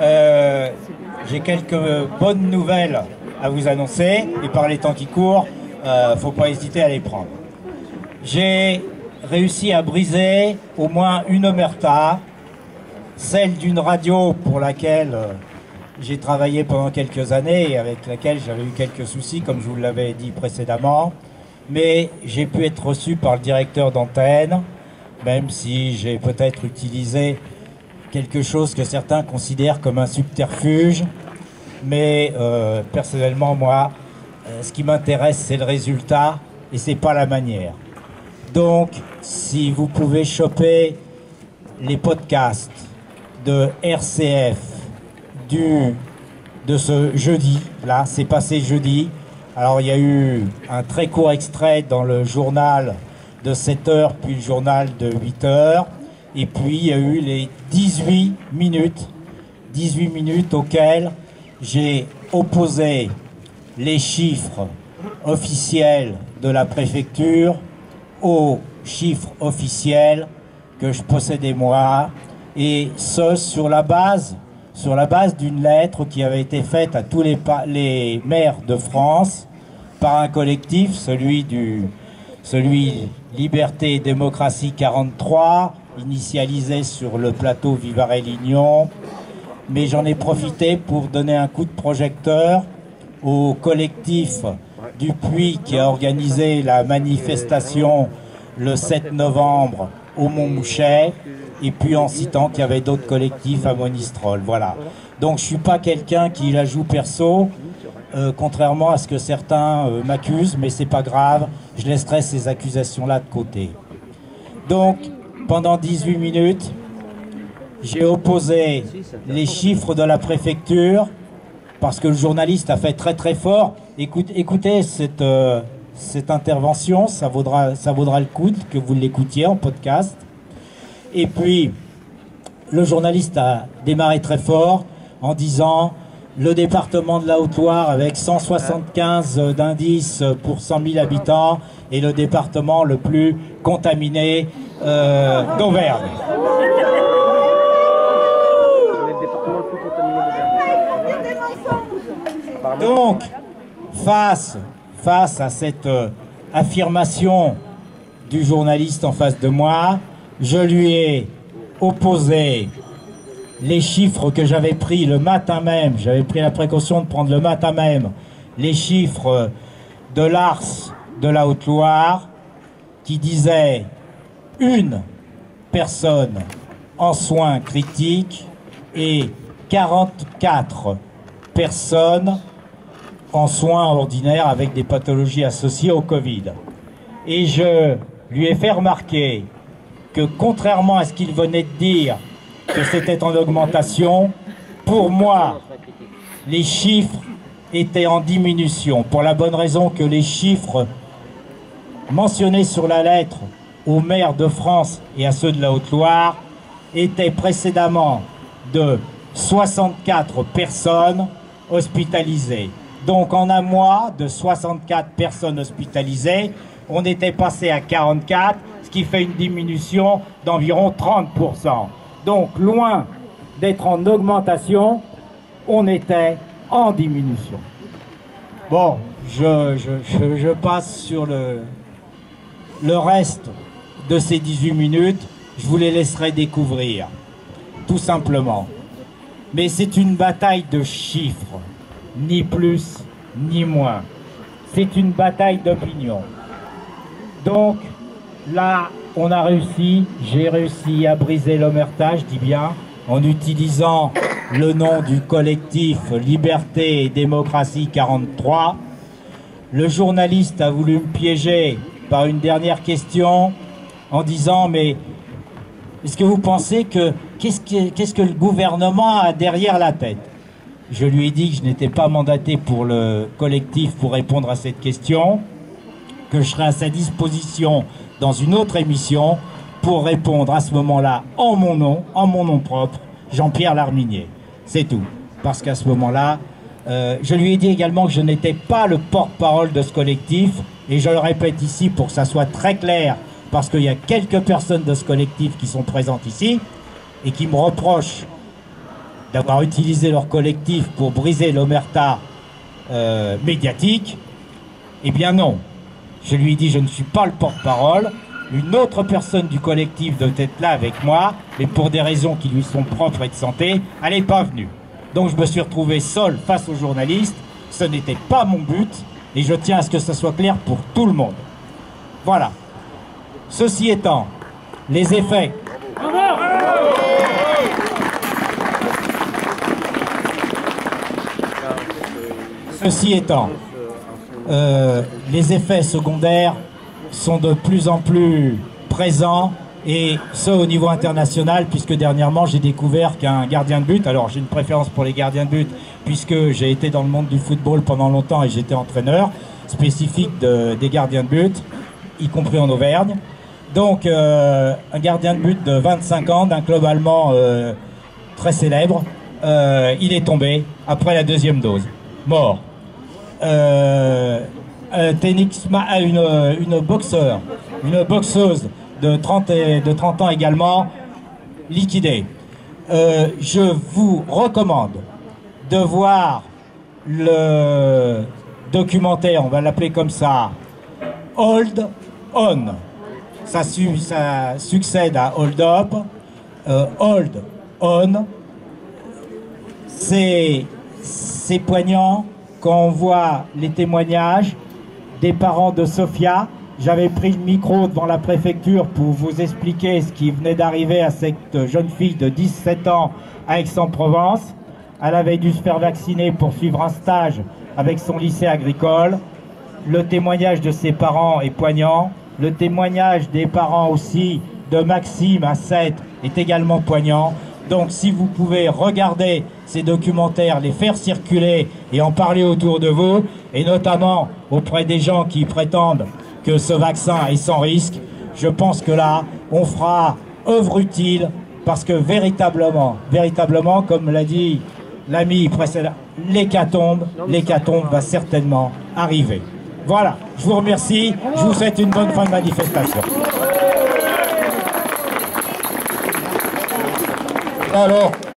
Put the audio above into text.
J'ai quelques bonnes nouvelles à vous annoncer, et par les temps qui courent, faut pas hésiter à les prendre. J'ai réussi à briser au moins une omerta, celle d'une radio pour laquelle j'ai travaillé pendant quelques années et avec laquelle j'avais eu quelques soucis, comme je vous l'avais dit précédemment. Mais j'ai pu être reçu par le directeur d'antenne, même si j'ai peut-être utilisé quelque chose que certains considèrent comme un subterfuge. Mais personnellement, moi, ce qui m'intéresse, c'est le résultat et c'est pas la manière. Donc, si vous pouvez choper les podcasts de RCF de ce jeudi, là, c'est passé jeudi. Alors, il y a eu un très court extrait dans le journal de 7 heures, puis le journal de 8 heures. Et puis, il y a eu les 18 minutes auxquelles j'ai opposé les chiffres officiels de la préfecture aux chiffres officiels que je possédais moi, et ce sur la base d'une lettre qui avait été faite à tous les maires de France par un collectif, celui Liberté et Démocratie 43, initialisé sur le plateau Vivarais-Lignon. Mais j'en ai profité pour donner un coup de projecteur au collectif du Puy qui a organisé la manifestation le 7 novembre au Montmouchet, et puis en citant qu'il y avait d'autres collectifs à Monistrol. Voilà. Donc je ne suis pas quelqu'un qui la joue perso, contrairement à ce que certains m'accusent, mais c'est pas grave, je laisserai ces accusations-là de côté. Donc, pendant 18 minutes, j'ai opposé les chiffres de la préfecture, parce que le journaliste a fait très très fort. Écoutez cette intervention, ça vaudra le coup que vous l'écoutiez en podcast. Et puis, le journaliste a démarré très fort en disant le département de la Haute-Loire avec 175 d'indice pour 100 000 habitants est le département le plus contaminé d'Auvergne. Donc, face à cette affirmation du journaliste en face de moi, je lui ai opposé les chiffres que j'avais pris le matin même. J'avais pris la précaution de prendre le matin même les chiffres de l'ARS de la Haute-Loire qui disaient une personne en soins critiques et 44 personnes en soins ordinaires avec des pathologies associées au Covid. Et je lui ai fait remarquer que contrairement à ce qu'il venait de dire, que c'était en augmentation, pour moi, les chiffres étaient en diminution, pour la bonne raison que les chiffres mentionnés sur la lettre aux maires de France et à ceux de la Haute-Loire étaient précédemment de 64 personnes hospitalisées. Donc en un mois, de 64 personnes hospitalisées, on était passé à 44, ce qui fait une diminution d'environ 30%. Donc loin d'être en augmentation, on était en diminution. Bon, je passe sur le reste de ces 18 minutes, je vous les laisserai découvrir, tout simplement. Mais c'est une bataille de chiffres, ni plus ni moins. C'est une bataille d'opinion. Donc là, on a réussi, j'ai réussi à briser l'omerta, je dis bien, en utilisant le nom du collectif Liberté et Démocratie 43. Le journaliste a voulu me piéger par une dernière question en disant « Mais est-ce que vous pensez que qu'est-ce que le gouvernement a derrière la tête ?» Je lui ai dit que je n'étais pas mandaté pour le collectif pour répondre à cette question, que je serais à sa disposition dans une autre émission pour répondre à ce moment-là en mon nom propre, Jean-Pierre Larminier. C'est tout. Parce qu'à ce moment-là, je lui ai dit également que je n'étais pas le porte-parole de ce collectif, et je le répète ici pour que ça soit très clair, parce qu'il y a quelques personnes de ce collectif qui sont présentes ici, et qui me reprochent d'avoir utilisé leur collectif pour briser l'omerta médiatique. Eh bien non. Je lui ai dit, je ne suis pas le porte-parole. Une autre personne du collectif doit être là avec moi, mais pour des raisons qui lui sont propres et de santé, elle n'est pas venue. Donc je me suis retrouvé seul face aux journalistes. Ce n'était pas mon but, et je tiens à ce que ce soit clair pour tout le monde. Voilà. Ceci étant, les effets... Ceci étant, les effets secondaires sont de plus en plus présents, et ce au niveau international, puisque dernièrement j'ai découvert qu'un gardien de but, alors j'ai une préférence pour les gardiens de but puisque j'ai été dans le monde du football pendant longtemps et j'étais entraîneur spécifique des gardiens de but, y compris en Auvergne. Donc un gardien de but de 25 ans d'un club allemand très célèbre, il est tombé après la deuxième dose, mort. Une boxeuse de 30 ans également, liquidée. Je vous recommande de voir le documentaire, on va l'appeler comme ça, Hold On. Ça succède à Hold Up. Hold On. C'est poignant quand on voit les témoignages des parents de Sophia. J'avais pris le micro devant la préfecture pour vous expliquer ce qui venait d'arriver à cette jeune fille de 17 ans à Aix-en-Provence. Elle avait dû se faire vacciner pour suivre un stage avec son lycée agricole. Le témoignage de ses parents est poignant. Le témoignage des parents aussi de Maxime à 7 est également poignant. Donc si vous pouvez regarder ces documentaires, les faire circuler et en parler autour de vous, et notamment auprès des gens qui prétendent que ce vaccin est sans risque, je pense que là, on fera œuvre utile, parce que véritablement, comme l'a dit l'ami précédent, l'hécatombe va certainement arriver. Voilà, je vous remercie, je vous souhaite une bonne fin de manifestation. Alors